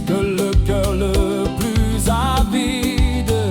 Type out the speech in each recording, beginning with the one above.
Que le cœur le plus avide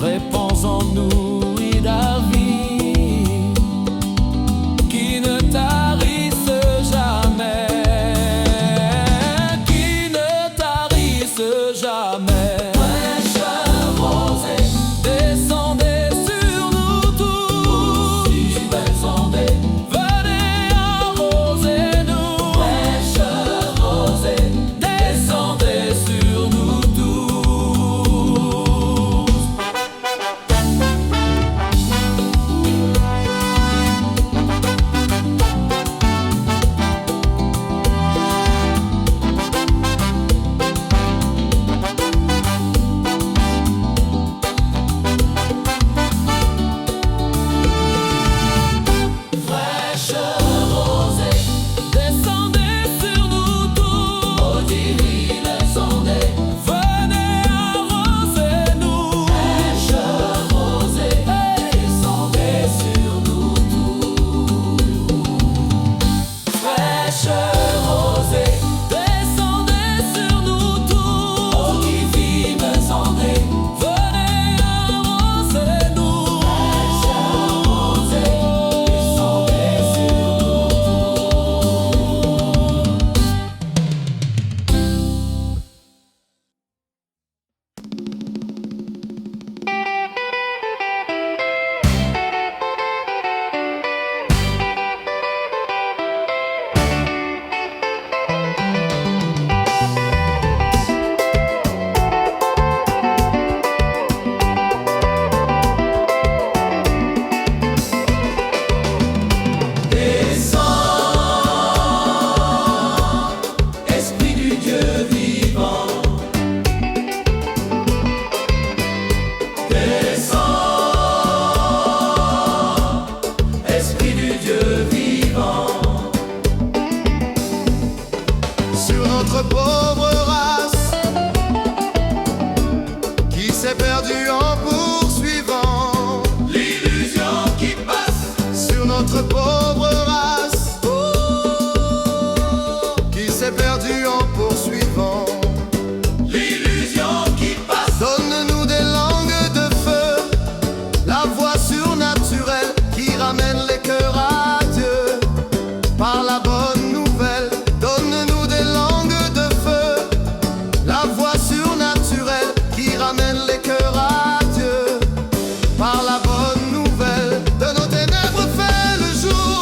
Réponds en nous, David, qui ne tarisse jamais, qui ne tarisse jamais. Fraîcheur rosée, descendez sur nous tous, descendez, venez arroser-nous. Fraîcheur rosée, descendez sur nous tous. Fraîcheur rosée, descendez sur nous tous. Eau divine, descendez, venez arroser-nous. Fraîcheur rosée, descendez sur nous tous. Fraîcheur rosée, descendez sur nous tous. Eau divine, descendez, venez arroser-nous. Fraîcheur rosée, descendez sur nous Esprit du Dieu vivant, descends, Esprit du Dieu vivant, sur notre pauvre race qui s'est perdue en poursuivant l'illusion qui passe, sur notre pauvre race qui s'est perdue en poursuivant. l'illusion qui passe. Donne-nous des langues de feu, la voix surnaturelle qui ramène les cœurs à Dieu par la bonne nouvelle. Donne-nous des langues de feu, la voix surnaturelle qui ramène les cœurs à Dieu par la bonne nouvelle. De nos ténèbres fait le jour,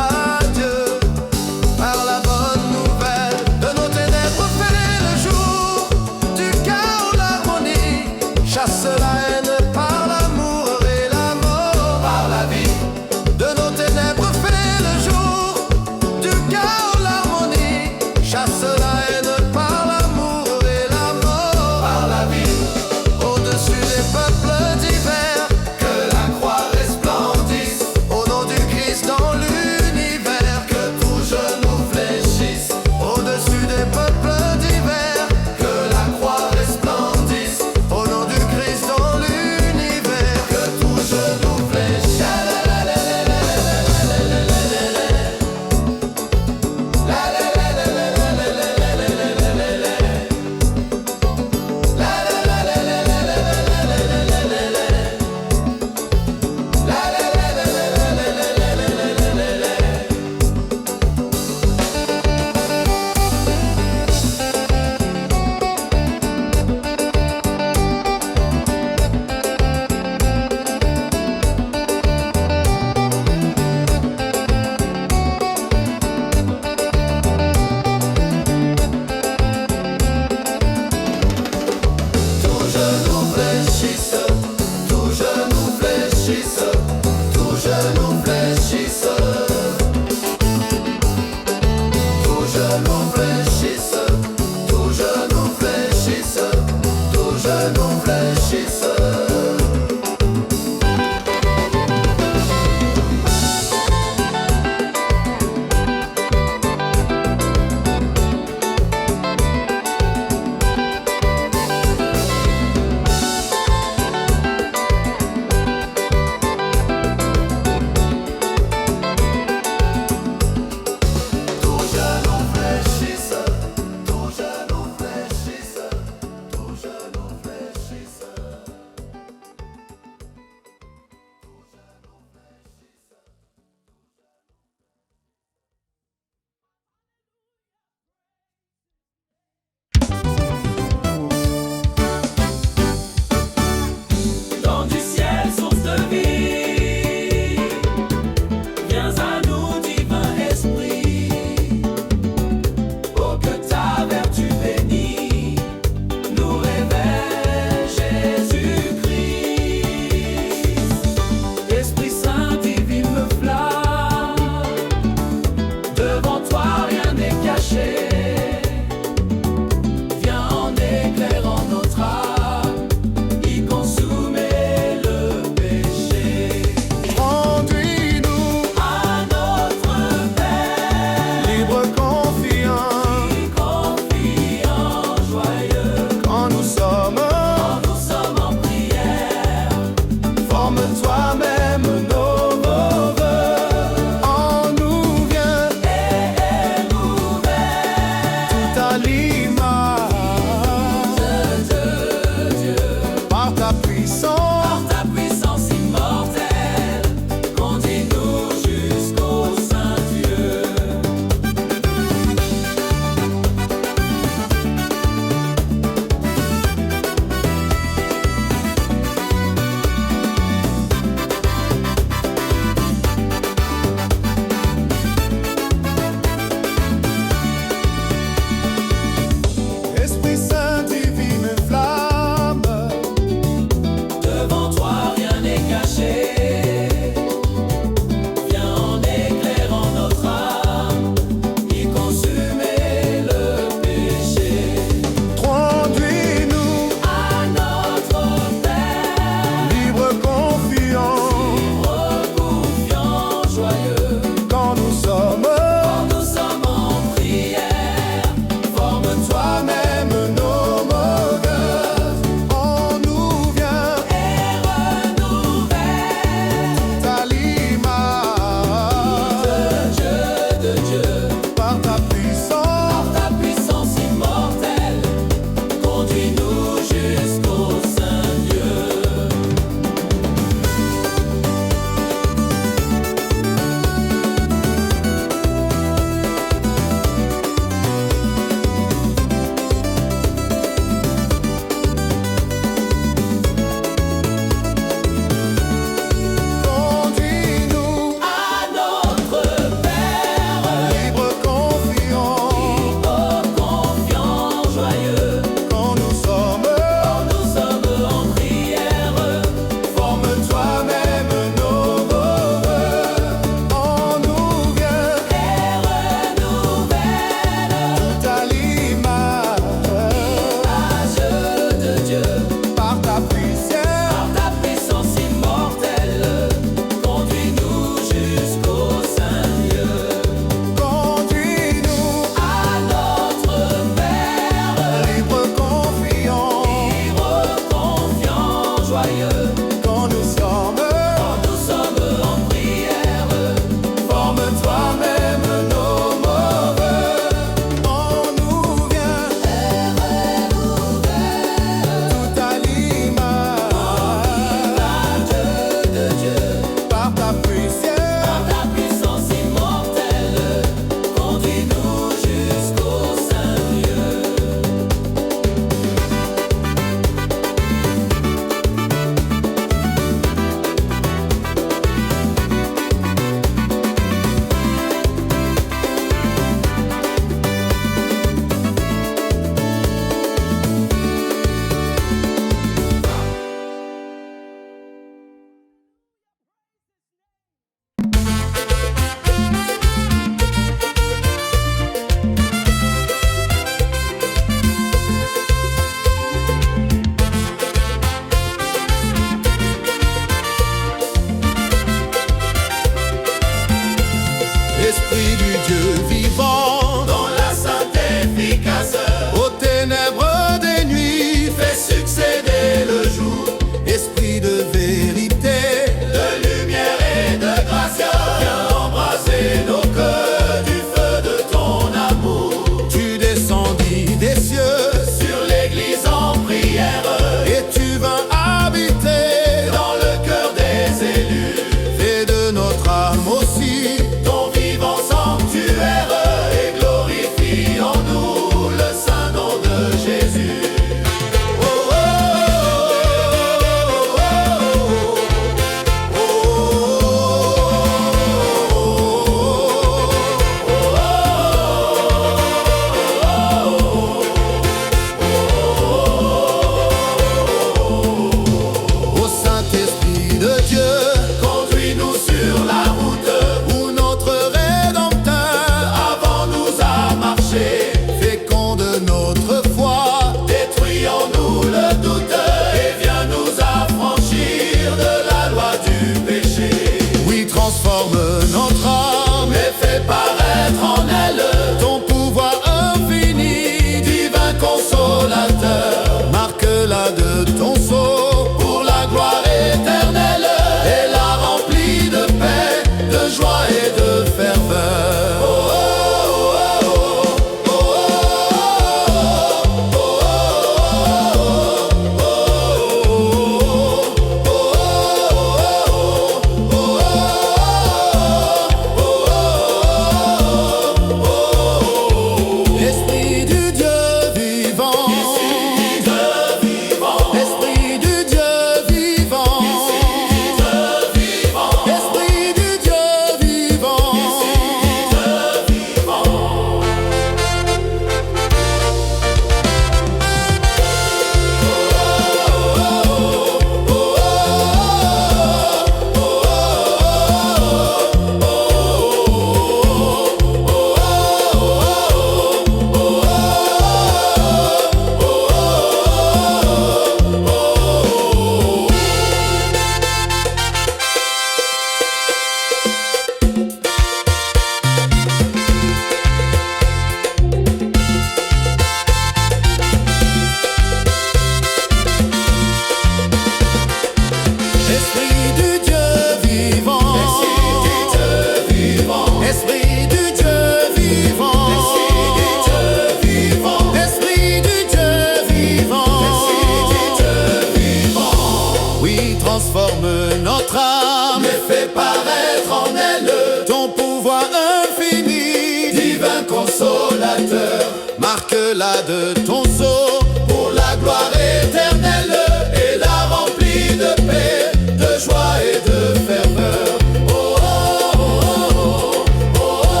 au-delà de ton sceau. Pour la gloire éternelle, et la remplie de paix, de joie et de ferveur. Oh, oh, oh, oh, oh,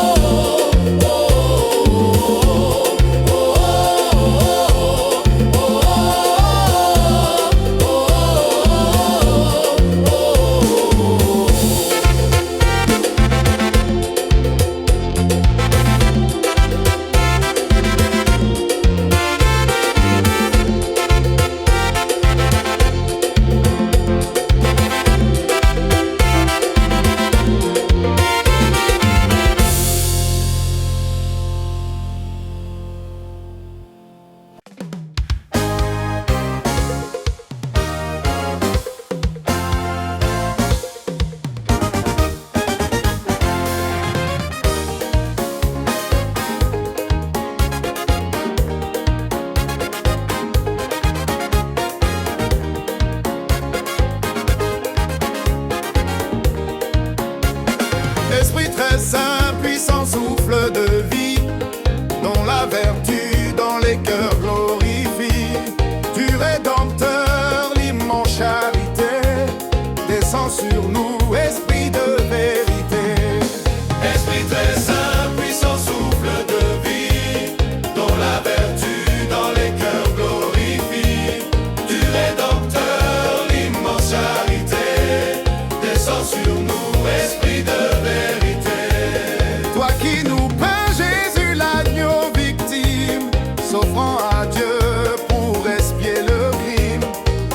oh, oh, Esprit très saint, puissant souffle de vie, dont la vertu dans les cœurs glorifie. Du Rédempteur, l'immense charité, descend sur nous, esprit de vérité. Esprit très saint, puissant souffle de vie, dont la vertu dans les cœurs glorifie. Du Rédempteur, l'immense charité, descend sur nous, esprit de vérité. Toi qui nous peins, Jésus l'agneau victime, s'offrant à Dieu pour expier le crime.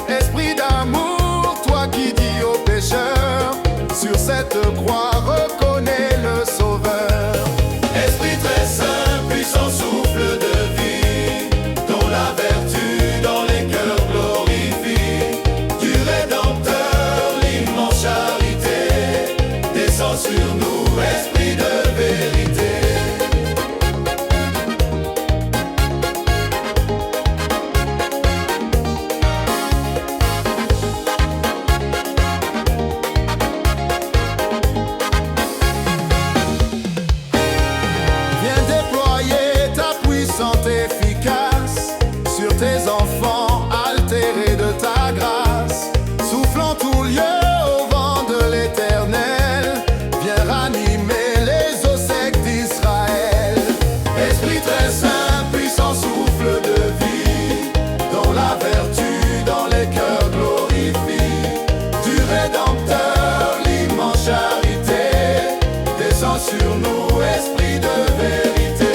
Esprit d'amour, toi qui dis aux pécheurs, sur cette croix reconnais le Sauveur. Esprit très saint, puissant souffle de vie, dont la vertu dans les cœurs glorifie. Du Rédempteur, l'immense charité, descend sur nous, esprit de vérité. Viens déployer ta puissante efficace sur tes enfants altérés de ta grâce. Soufflant tout lieu au vent de l'Éternel, viens ranimer les eaux secs d'Israël. Esprit très saint, puissant souffle de vie, dont la vertu dans les cœurs glorifie. Du Rédempteur, l'immense charité, descend sur nous, esprit de vérité.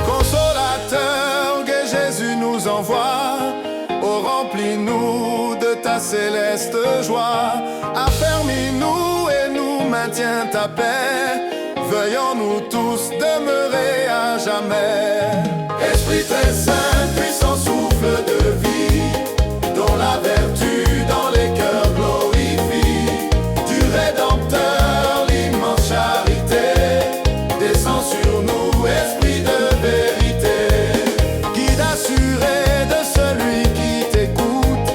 Consolateur que Jésus nous envoie, oh remplis-nous de ta céleste joie. Affermis-nous et nous maintiens ta paix. Veuillons-nous tous demeurer à jamais. Esprit très saint, puissant souffle de vie, dont la vertu dans les cœurs glorifie. Du Rédempteur, l'immense charité, descend sur nous, esprit de vérité. Guide assuré de celui qui t'écoute,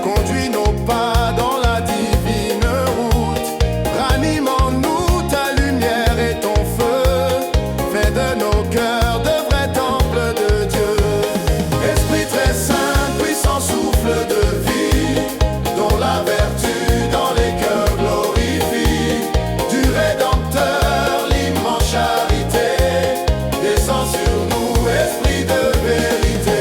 conduis nos pas dans la divine route. Ranimons-nous ta lumière et ton feu, fais de nos cœurs de vrais temples de Dieu. Esprit très saint, puissant souffle de vie, dont la vertu dans les cœurs glorifie. Du Rédempteur, l'immense charité, descend sur nous, esprit de vérité.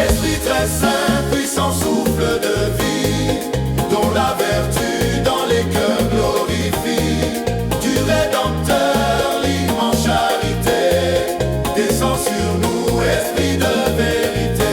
Esprit très saint, puissant souffle de vie, dont la vertu dans les cœurs glorifie. Du Rédempteur, l'immense charité, descend sur nous, esprit de vérité.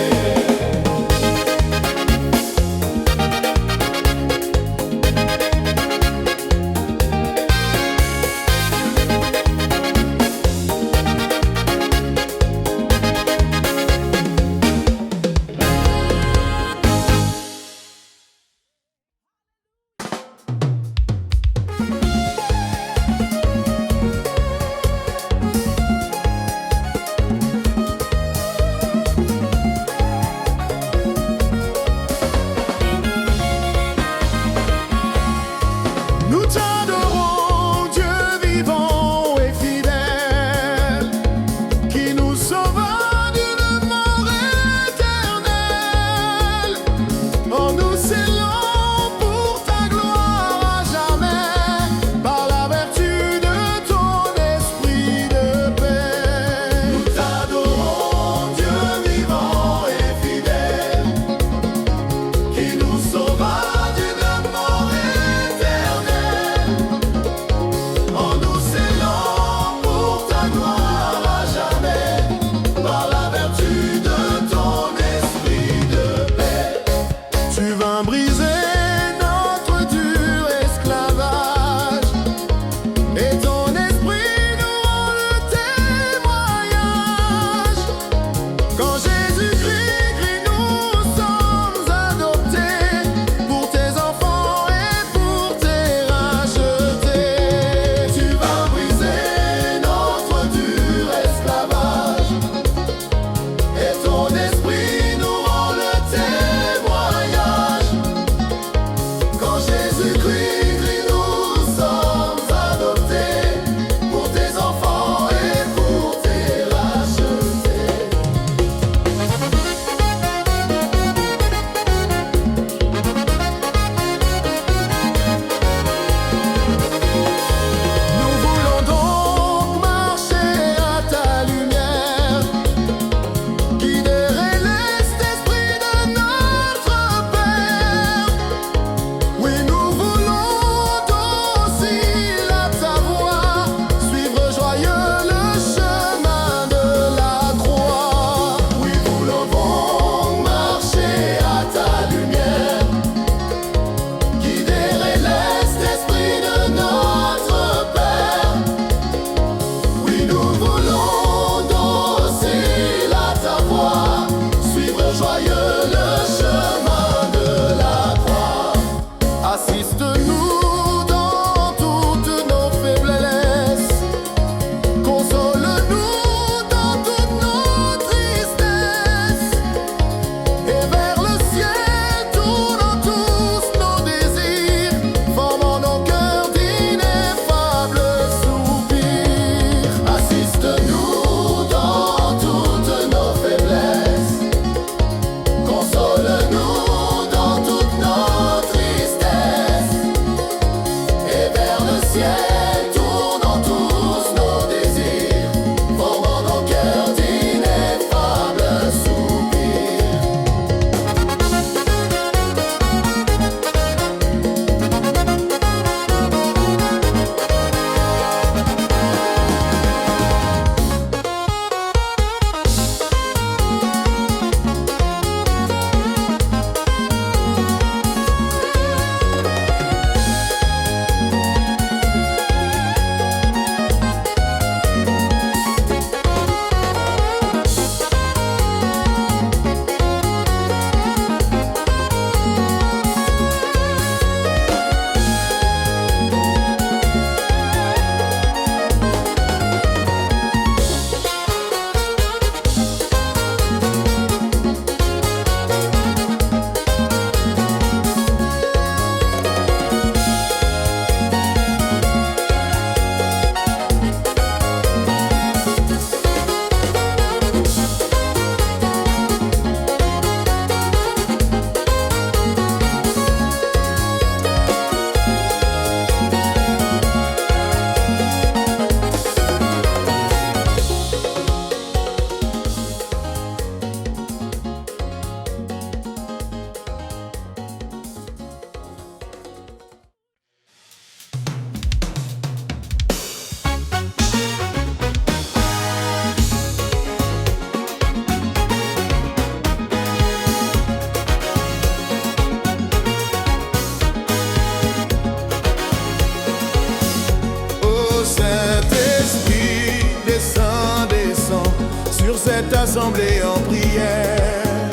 cette assemblée en prière.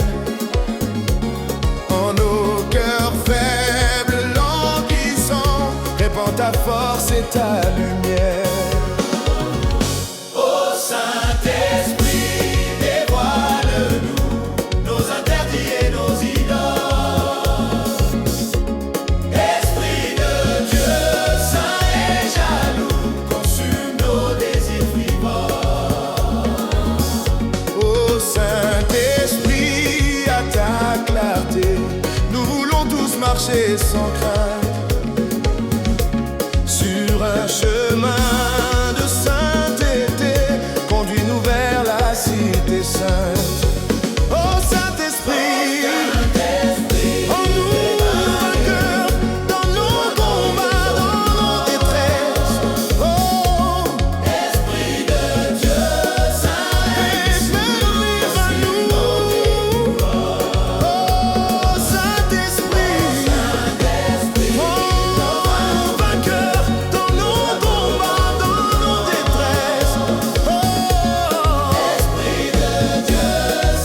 En nos cœurs faibles, languissants, répands ta force et ta lumière. Ô Saint-Esprit, dévoile-nous nos interdits et nos idoles. Esprit de Dieu, saint et jaloux, consume nos désirs frivoles. Ô Saint-Esprit, à ta clarté, nous voulons tous marcher sans crainte sur un chemin de sainteté, conduis-nous vers la cité sainte. Ô Saint-Esprit, en nous vainqueurs, dans nos combats, dans nos détresses. Oh, Esprit de Dieu, saint et jaloux, à nous. Oh, Saint-Esprit, en nous vainqueurs, dans nos combats, dans nos détresses. Oh, Esprit de Dieu,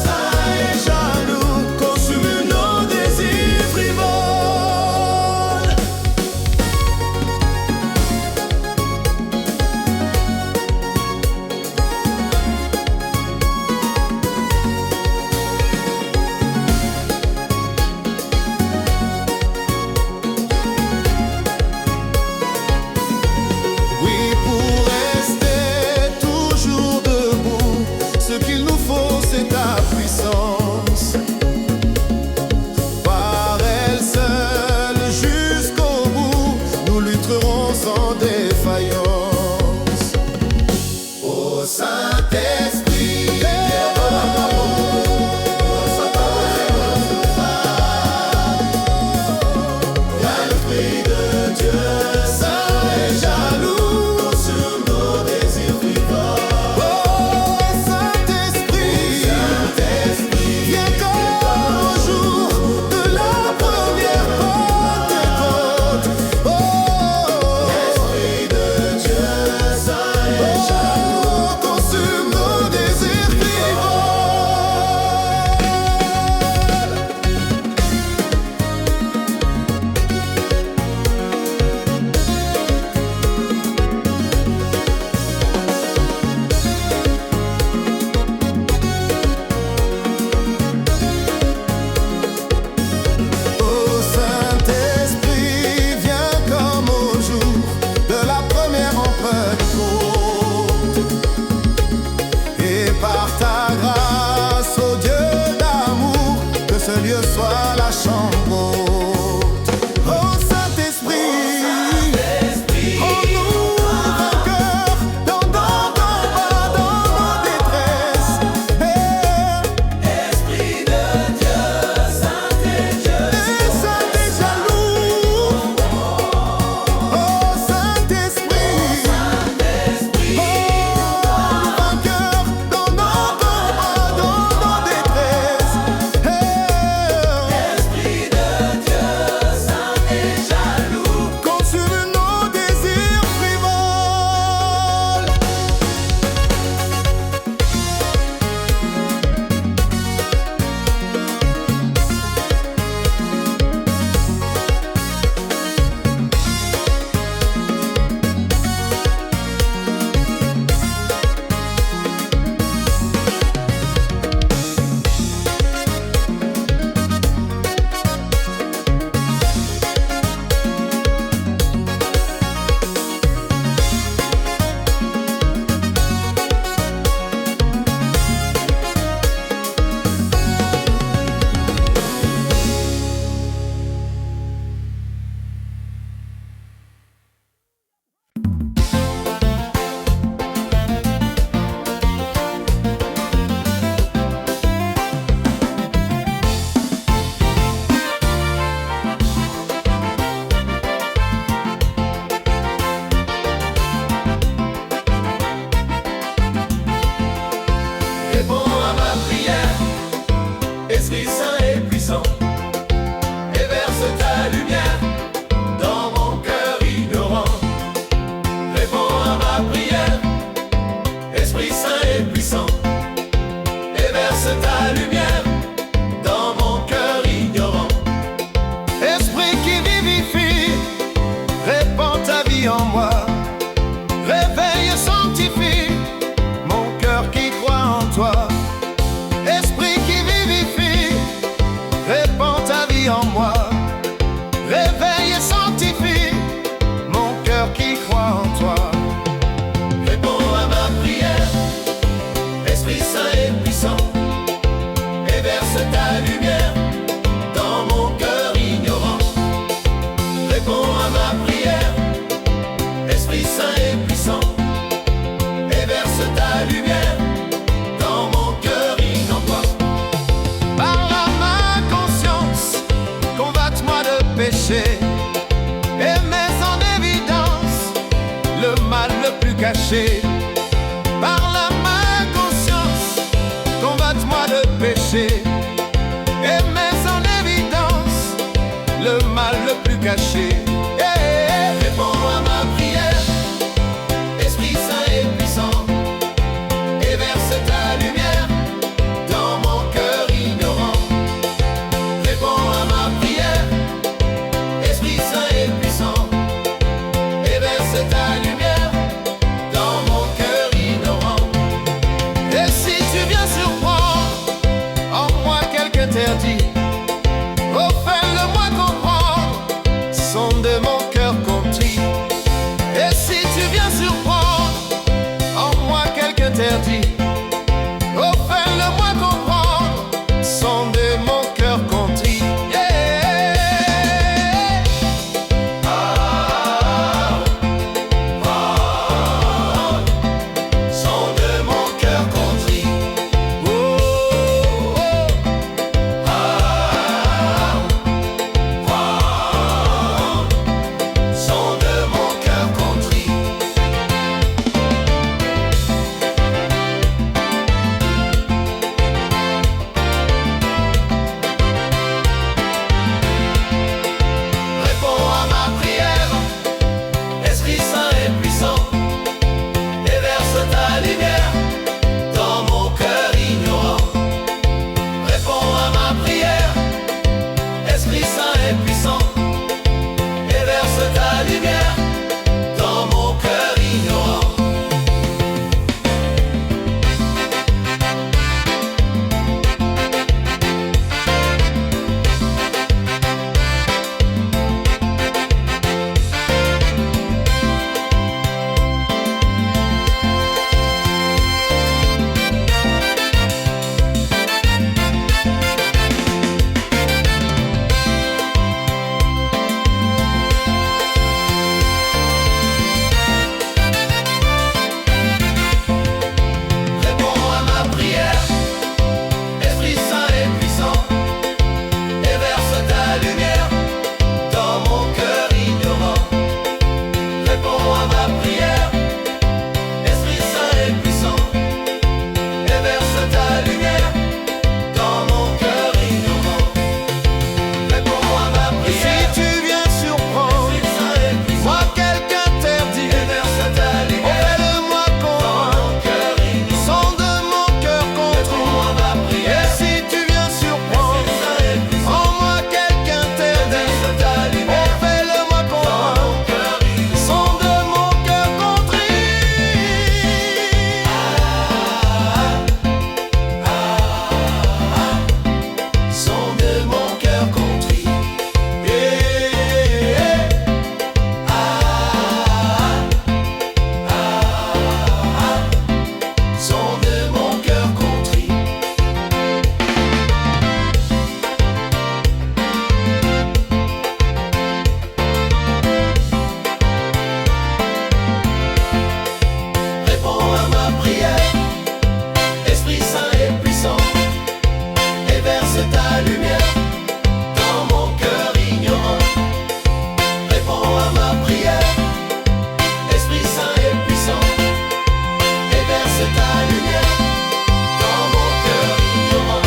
saint et jaloux, consume nos désirs frivoles. Oui, pour rester toujours debout, ce qu'il nous faut, c'est ta puissance. Par elle seule jusqu'au bout, nous lutterons sans défaillance. Ô Saint-Esprit, l'Esprit de Dieu, saint et jaloux, consume nos désirs frivoles. Oh, Saint-Esprit, viens comme au jour de la première Pentecôte. Oh, Esprit de Dieu, saint et jaloux, consume nos désirs. lumière, dans mon cœur innocent. Par ma conscience, combatte-moi de péché et mets en évidence le mal le plus caché. Par ma conscience, combatte-moi de péché et mets en évidence le mal le plus caché. Réponds à ma prière, Esprit Saint et puissant, et verse ta lumière dans mon cœur ignorant. Réponds à ma prière, Esprit Saint et puissant, et verse ta lumière dans mon cœur ignorant. Et si tu viens surprendre en moi quelque interdit, oh fais-le-moi comprendre, sonde mon cœur contrit. Et si tu viens surprendre en moi quelque interdit, oh fais-le-moi comprendre, sonde mon cœur contrit. Sonde mon cœur contrit. Sonde mon cœur contrit. Réponds à ma prière, Esprit Saint et puissant, et verse ta lumière dans mon cœur ignorant. Réponds à ma prière, Esprit Saint et puissant, et verse ta lumière dans mon cœur ignorant. Réponds à ma prière, Esprit Saint et puissant, et verse ta lumière dans mon cœur ignorant. Réponds à ma prière, Esprit Saint et puissant, et verse ta lumière dans mon cœur ignorant. Réponds à ma Et si prière, tu viens surprendre Esprit Saint et puissant, moi quelque interdit, et verse ta oh lumière fais-le-moi dans comprendre, mon cœur ignorant. sonde mon cœur contrit. Réponds à ma Et prière, si tu viens surprendre Esprit Saint et puissant, en moi quelque interdit, verse ta oh lumière fais-le-moi dans comprendre, mon cœur ignorant. sonde mon cœur contrit. Sonde mon cœur contrit. Sonde mon cœur contrit. Réponds à ma prière, Esprit Saint et puissant, et verse ta lumière dans mon cœur ignorant. Réponds à ma prière, Esprit Saint et puissant, et verse ta lumière dans mon cœur ignorant.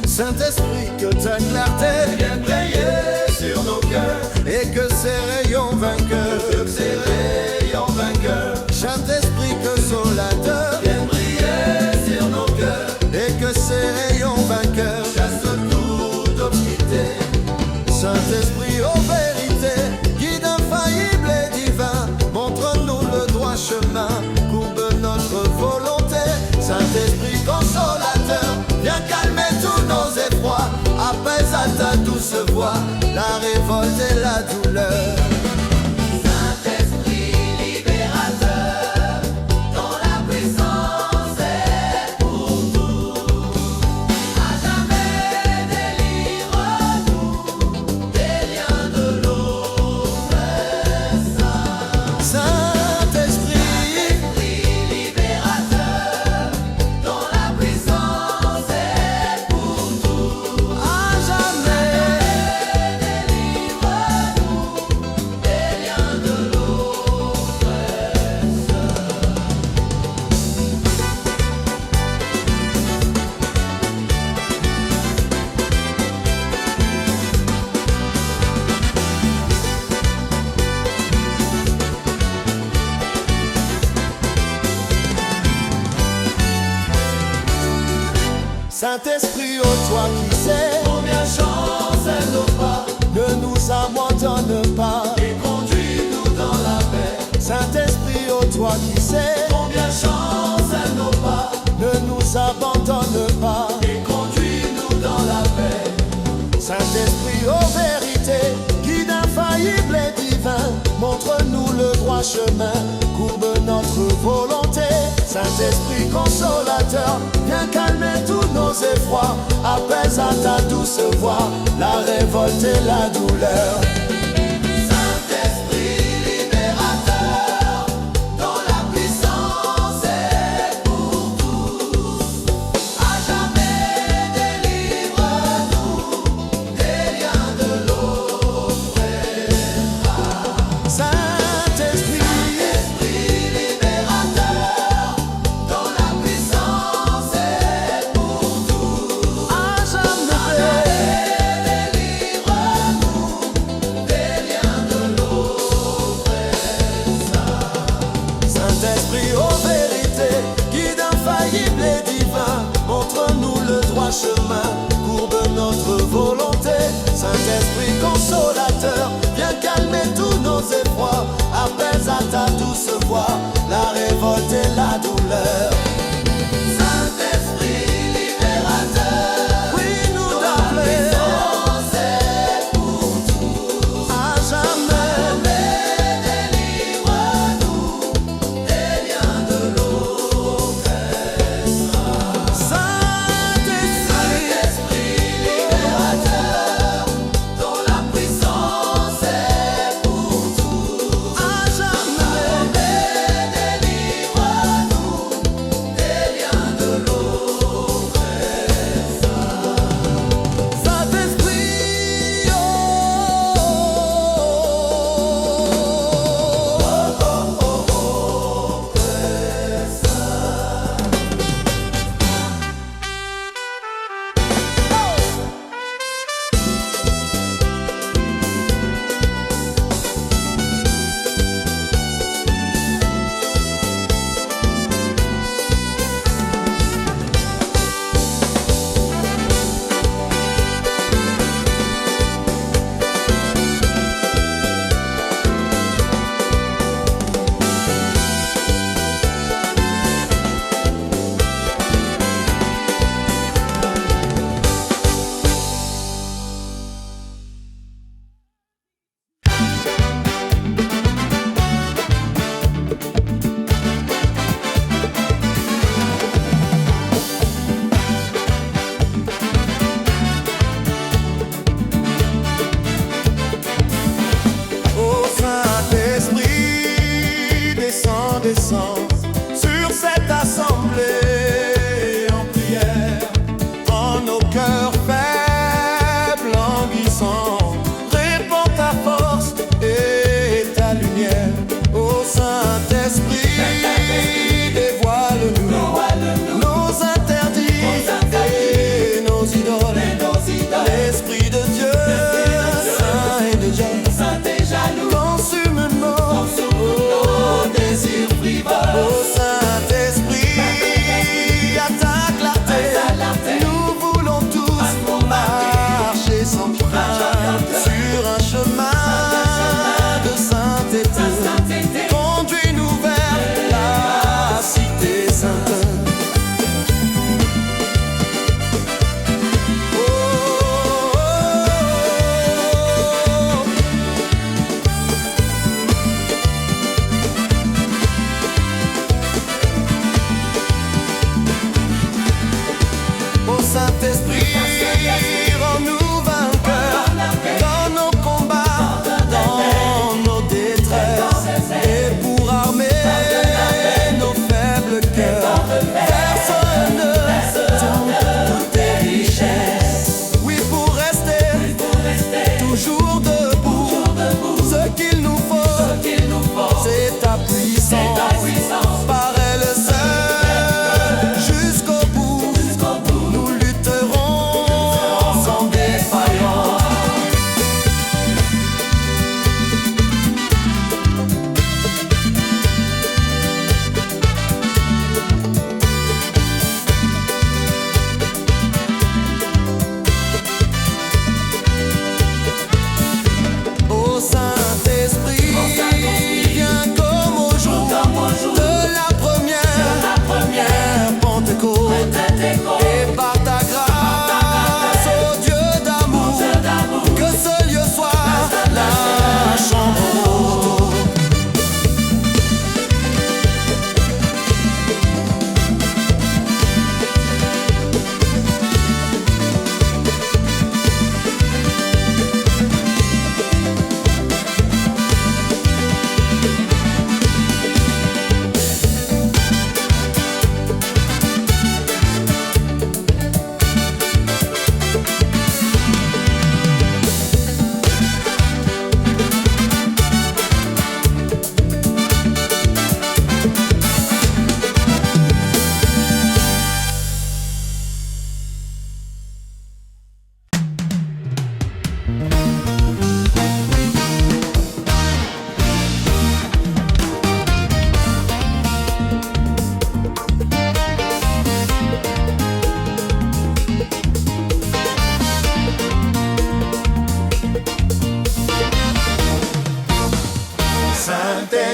Saint-Esprit, que ta clarté Viens briller sur nos cœurs, et que ses rayons vainqueurs, que ces rayons vainqueurs. Saint-Esprit, que solateur, Viens briller sur nos cœurs, et que ses rayons vainqueurs, chasse toute obscurité. Saint-Esprit, ô vérité, guide infaillible et divin, montre-nous le droit chemin, courbe notre volonté. Saint-Esprit consolateur, viens calmer tous nos effrois, apaise à ta douce voix la révolte et la douleur. Saint-Esprit libérateur, dont la puissance est pour nous. À jamais délivre-nous des liens de l'oppresseur. Saint-Esprit, ô toi qui sais combien chancelle nos pas, ne nous abandonne pas et conduis-nous dans la paix. Saint-Esprit, ô toi qui sais Combien chancelle nos pas, ne nous abandonne pas et conduis-nous dans la paix. Saint-Esprit, ô vérité, guide infaillible et divin, montre-nous le droit chemin, courbe notre volonté. Saint-Esprit consolateur, viens calmer tous nos effrois, apaise à ta douce voix la révolte et la douleur. Saint-Esprit libérateur, dont la puissance est pour tous, à jamais délivre-nous des liens de l'oppression. Saint-Esprit, Libérateur, dont la puissance est pour tous, à jamais. délivre-nous des liens de l'oppression. Saint-Esprit, ô vérité, guide infaillible et divin, montre-nous le droit chemin, courbe notre volonté. Saint-Esprit consolateur, viens calmer tous nos effrois, apaise à ta douce voix la révolte et la douleur. Saint-Esprit libérateur, Oui, nous dont la d'appeler puissance est pour tous, à jamais. délivre-nous des liens de l'oppression. Saint-Esprit, Saint-Esprit libérateur, dont la puissance est pour tous, à jamais. délivre-nous des liens de l'oppression. Saint-Esprit, ô Saint-Esprit, descends, descends sur cette assemblée en prière, en nos cœurs faibles, languissants, répands ta force et ta lumière. Ô Saint-Esprit, dévoile-nous nos interdits et nos idoles. L'Esprit de Dieu, saint et déjà, Saint et jaloux, consume nos désirs frivoles. ô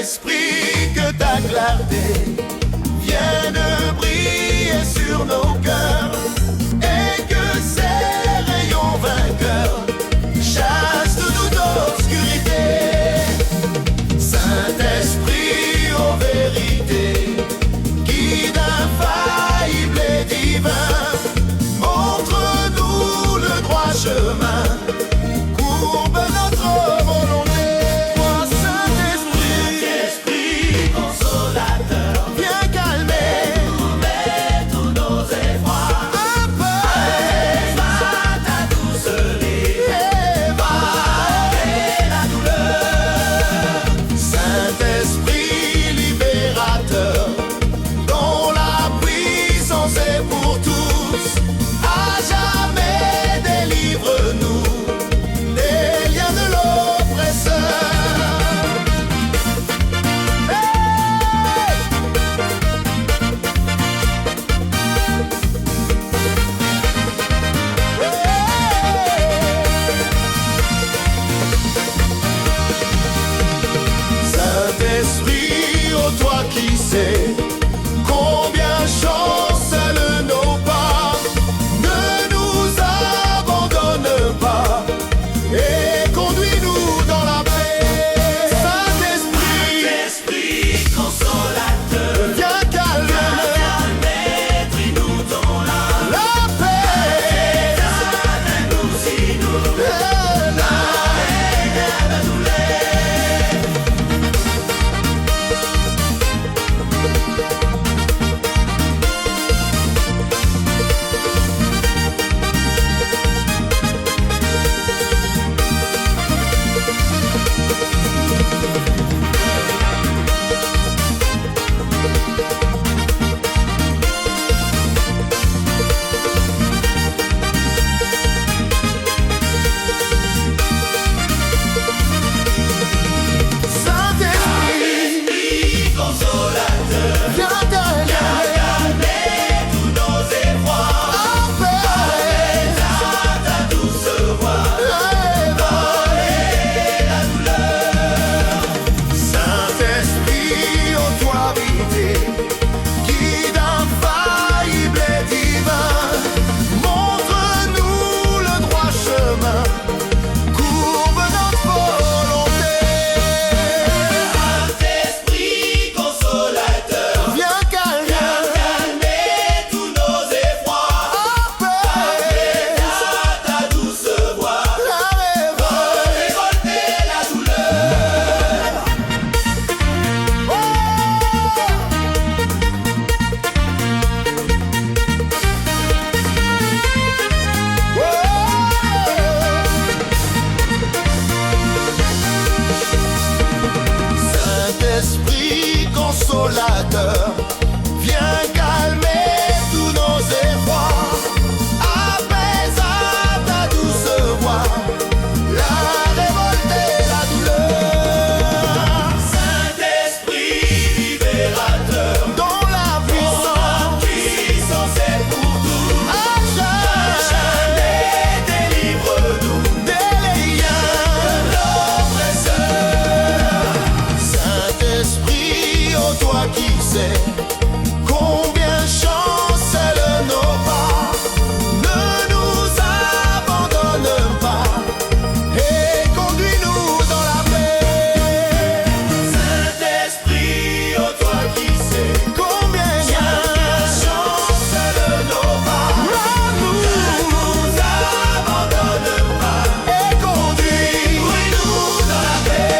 Saint-Esprit, que ta clarté vienne briller sur nos cœurs et que ces rayons vainqueurs chassent toute obscurité. Saint-Esprit, ô vérité, guide infaillible et divin, montre-nous le droit chemin, courbe notre volonté. Toi, Saint-Esprit, consolateur, viens calmer tous nos efforts. Apaise ta doucerie, évader la douleur. Saint-Esprit libérateur, dont la puissance est pour tous, à jamais délivre-nous des liens de l'oppresseur. Saint-Esprit, ô toi qui sais combien chancellent nos pas, ne nous abandonne pas et conduis-nous dans la paix. Saint-Esprit, consolateur, viens calmer, trie-nous ton âme, la paix, amène-nous si nous, la haine de douleur. Saint-Esprit, consolateur, viens calmer tous nos efforts. Apaise ta douce voix, évader la douleur. Saint-Esprit, ô toi vérité, guide infaillible et divin, montre-nous le droit chemin, courbe notre volonté. Saint-Esprit, consolateur, viens calmer tous nos efforts. Apaise ta douce voix, révolter la douleur. Saint-Esprit, consolateur, viens calmer tous nos efforts. Apaise ta douce voix, la révolte et la douleur. Saint-Esprit libérateur, dont la puissance est pour tous, à jamais délivre-nous des liens de l'oppresseur. Saint-Esprit, ô toi qui sais combien chancellent nos pas, ne nous abandonne pas et conduis-nous dans la paix. Saint-Esprit, ô toi qui sais combien chancellent nos pas, ne nous abandonne pas et conduis-nous dans la paix.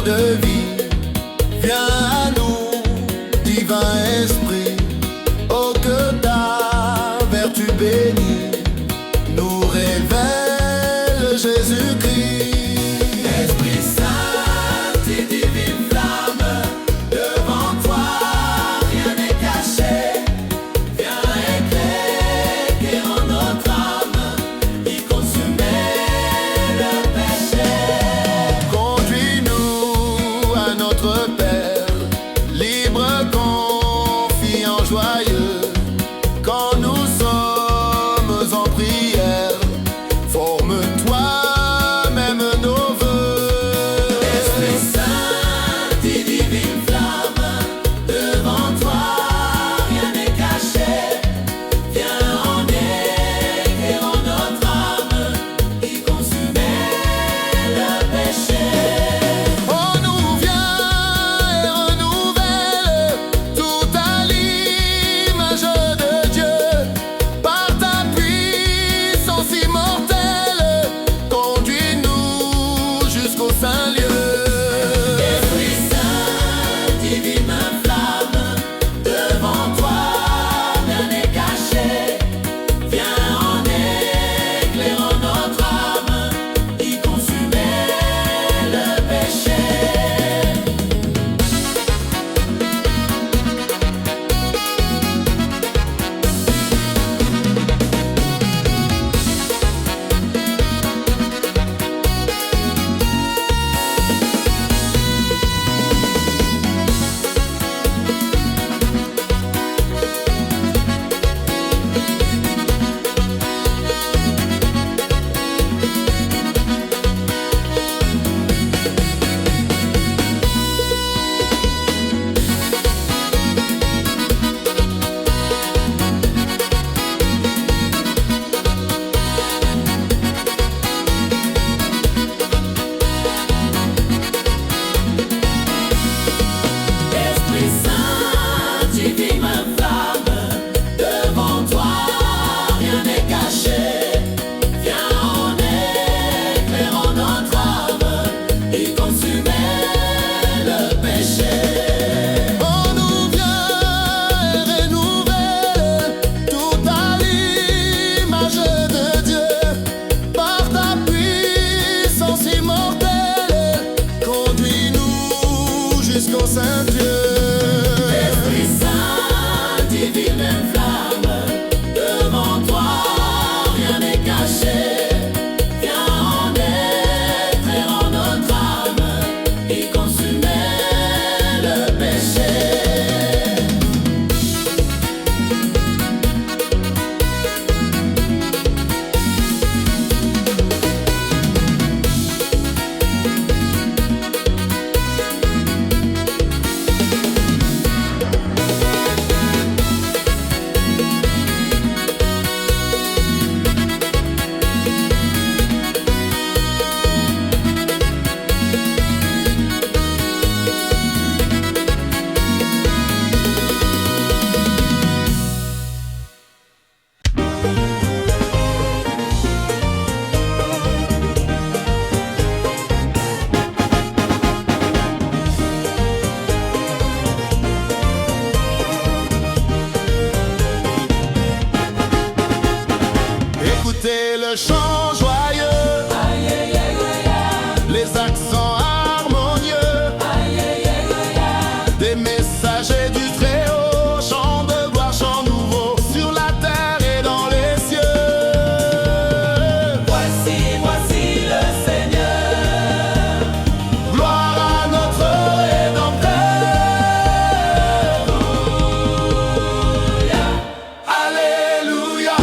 de vie. Viens à nous, divin esprit, oh que ta vertu bénie nous révèle Jésus-Christ. Esprit Saint et divine flamme, devant toi rien n'est caché. Viens éclairer en notre âme, y consumer le péché. Conduis-nous à notre Père, libre, confiant, joyeux. Quand nous sommes en prière, forme toi-même nos vœux. Esprit Saint et divine flamme, devant toi rien n'est caché. Viens en éclairant notre âme, y consumer le péché. Oh, nous viens et renouvelle tout à l'image de Dieu. Par ta puissance immortelle, conduis-nous jusqu'au saint lieu. Esprit Saint, divine flamme, devant toi rien n'est caché. Viens en éclairant notre âme, y consumer le péché. Esprit Saint, divine flamme, devant toi rien n'est caché. Viens en éclairant notre âme, y consumer le péché. Oh, nous viens et renouvelle tout à l'image de Dieu. Par ta puissance immortelle, conduis-nous jusqu'au Saint-Dieu. Esprit Saint, divine flamme, devant toi rien n'est caché. Viens en éclairant notre âme, y consumer le péché. Écoutez le chant joyeux, les accents harmonieux des messagers du Très-Haut. Chant de gloire, chant nouveau sur la terre et dans les cieux. Voici, voici le Seigneur, gloire à notre Rédempteur. Alléluia.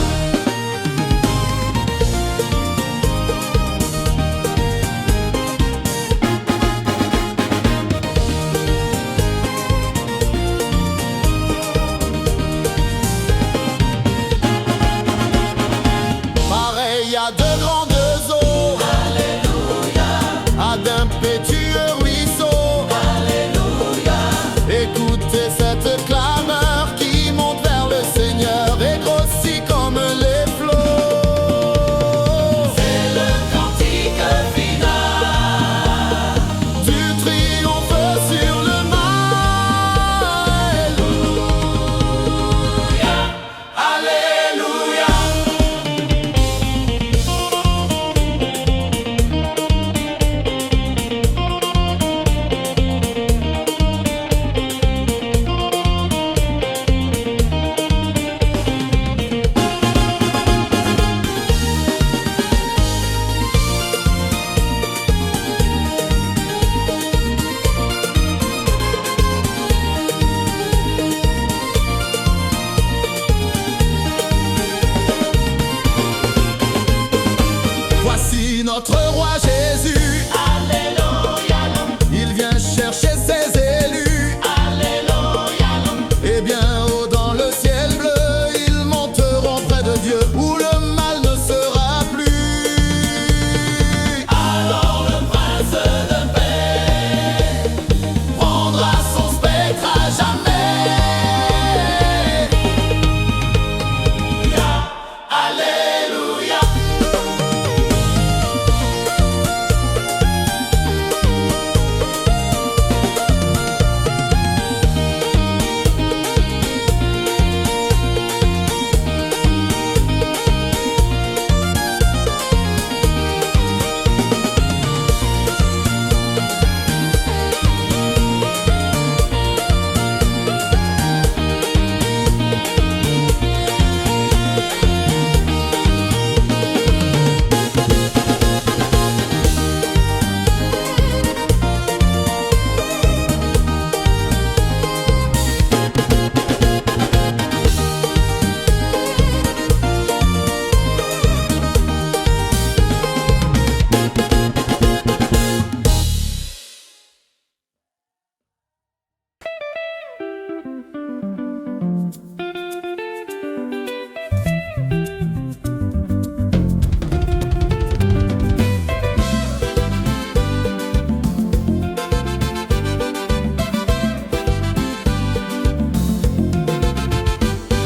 notre roi Jésus. Alléluia, Il vient chercher ses élus. Alléluia, Et bien haut dans le ciel bleu, ils monteront près de Dieu, où le mal ne sera plus. alors le prince de paix prendra son spectre à jamais. Alléluia.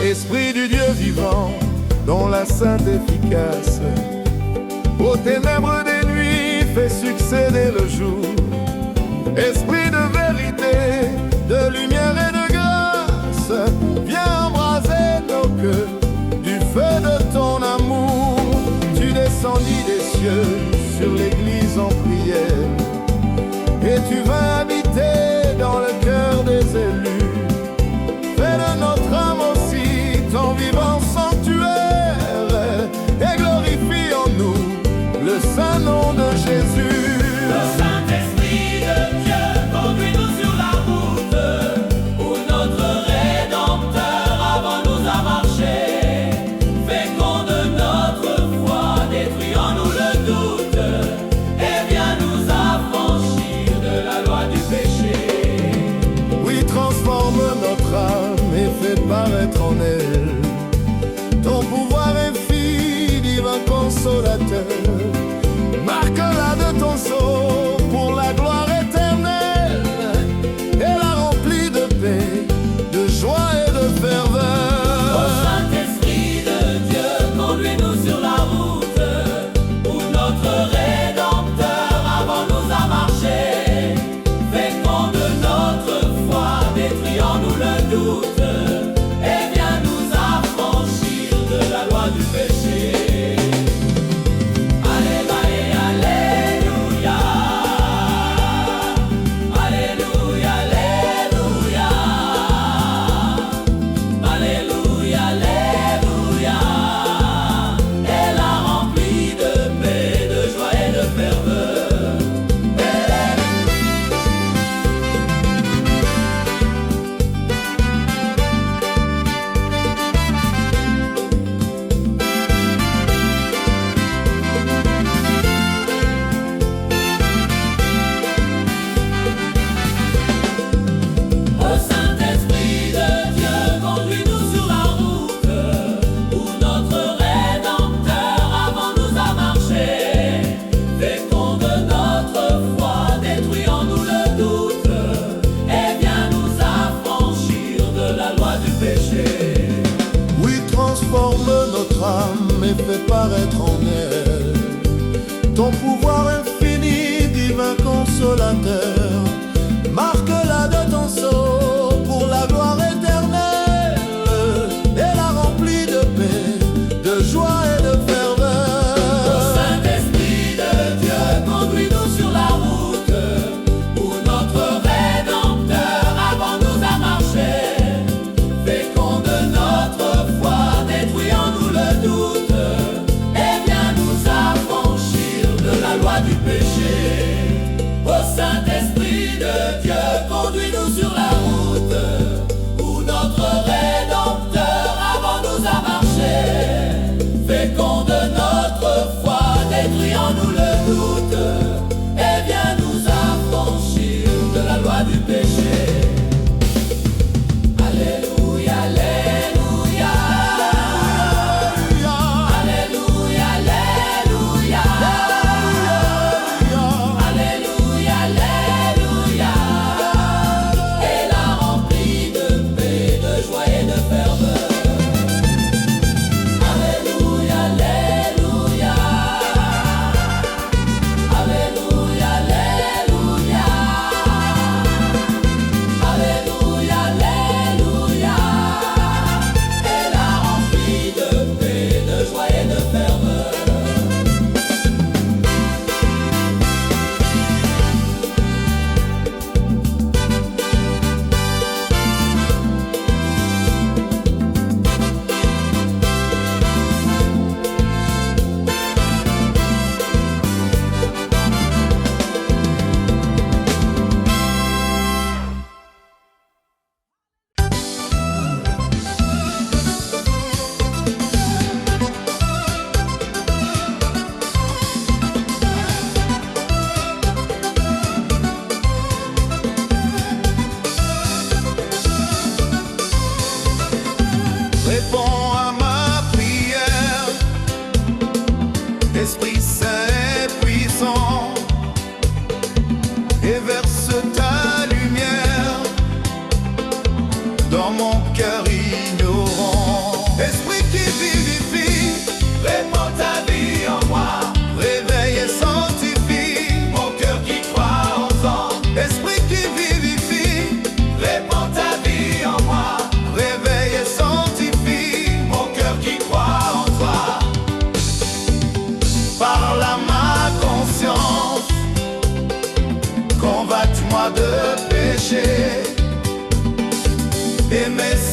Esprit du Dieu vivant, dont la sainte efficace, aux ténèbres des nuits fait succéder le jour. Esprit de vérité, de lumière et de grâce, viens embraser nos cœurs du feu de ton amour. Tu descendis des cieux sur l'église en prière, et tu vas habiter dans le cœur des élus. Fais de notre âme aussi ton vivant sanctuaire, et glorifie en nous le saint nom de Jésus. Le Saint-Esprit de Dieu conduit-nous sur la route où notre Rédempteur avant nous a marché. Féconde notre foi, détruit en nous le doute, et viens nous affranchir de la loi du péché. Oui, transforme notre âme et fais paraître en elle ton pouvoir infini, divin consolateur. Marque-la de ton sceau pour la gloire éternelle, et la remplis de paix, de joie et de Ô ferveur. Saint-Esprit de Dieu, conduis-nous sur la route où notre Rédempteur avant nous a marché. Féconde notre foi, détruit en nous le doute, et viens nous affranchir de la loi du péché. Alléluia, Alléluia, Alléluia, Alléluia, Alléluia. Elle a rempli de paix, de joie et de ferveur. Ô Saint-Esprit de Dieu, conduis-nous sur la route où notre Rédempteur avant nous a marché. Féconde notre foi, détruit en nous le doute, et viens nous affranchir de la loi du péché. Oui, transforme notre âme et fais paraître en elle ton pouvoir infini, divin consolateur. Marque-la de ton sceau pour la gloire éternelle, et la remplis de paix, de joie et de Ô ferveur. Saint-Esprit de Dieu, conduis-nous sur la route où notre Rédempteur avant nous a marché. Féconde notre foi, détruit en nous le doute, et viens nous affranchir de la loi du péché. Ô Saint-Esprit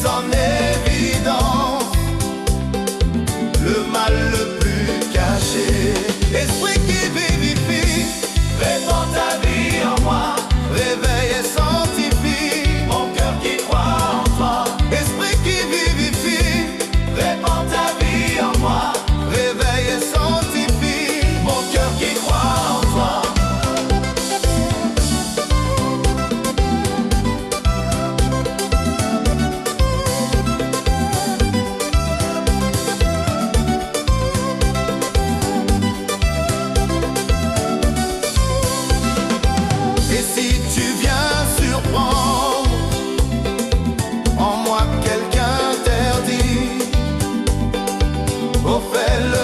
mets en évidence le mal le plus caché. Esprit qui vivifie, Répands ta vie en moi, réveille et sanctifie mon cœur qui croit en toi. Esprit qui vivifie, Répands ta vie en moi, réveille et sanctifie mon cœur qui croit en toi. Et si tu viens surprendre en moi quelque interdit, oh fais-le